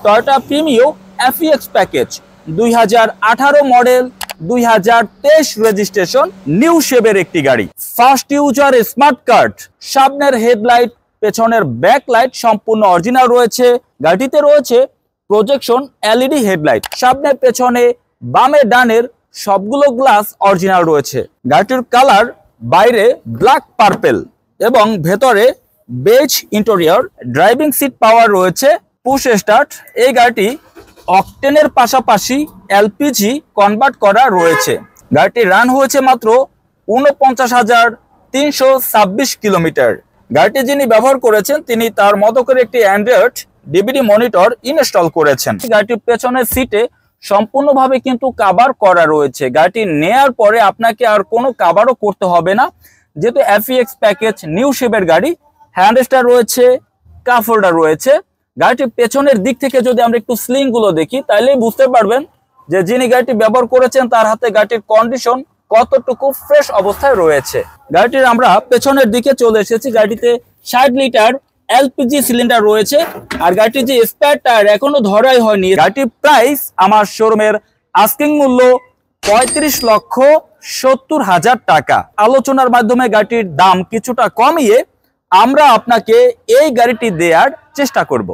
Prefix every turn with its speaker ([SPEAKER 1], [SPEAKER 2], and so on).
[SPEAKER 1] Toyota Premio FEX package 2018 model 2023 registration new শেপের একটি গাড়ি। ফার্স্ট ইউজার স্মার্ট কার্ড, সামনের হেডলাইট পেছনের ব্যাকলাইট সম্পূর্ণ অরিজিনাল রয়েছে। গাড়িতে রয়েছে প্রজেকশন এলইডি হেডলাইট, সামনে পেছনে বামে ডানের সবগুলো গ্লাস অরিজিনাল রয়েছে। গাড়িটির কালার বাইরে ব্ল্যাক পার্পেল এবং ভেতরে beige interior. Driving seat power রয়েছে, পুশ স্টার্ট। এই গাড়িটি অকটেনের পাশাপাশি এলপিজি কনভার্ট করা রয়েছে। গাড়িটি রান হয়েছে মাত্র 49,326 কিলোমিটার। গাড়িটি যিনি ব্যবহার করেছেন তিনি তার মতো করে একটি অ্যান্ড্রয়েড ডিভিডি মনিটর ইনস্টল করেছেন। গাড়িটির পেছনের সিটে সম্পূর্ণভাবে কিন্তু কভার করা রয়েছে। গাড়িটি নেয়ার পরে আপনাকে আর কোনো কভারও করতে হবে না, যেহেতু এফইএক্স প্যাকেজ নিউ শেপের গাড়ি। হ্যান্ডরেস্টার রয়েছে, কাপ হোল্ডার রয়েছে। গাড়িটির পেছনের দিক থেকে যদি আমরা একটু স্লিং গুলো দেখি তাহলেই বুঝতে পারবেন যে যিনি গাড়িটি ব্যবহার করেছেন তার হাতে গাড়িটির কন্ডিশন কতটুকু ফ্রেশ অবস্থায় রয়েছে। গাড়িটির আমরা পেছনের দিকে চলে এসেছি। গাড়িতে 60 লিটার এলপিজি সিলিন্ডার রয়েছে। আর গাড়িটির যে স্পেয়ার টায়ার এখনো ধরাই হয়নি। গাড়িটির প্রাইস আমার শোরুমের আস্কিং মূল্য 35,70,000 টাকা। আলোচনার মাধ্যমে গাড়িটির দাম কিছুটা কমিয়ে আমরা আপনাকে এই গাড়িটি দেওয়ার চেষ্টা করব।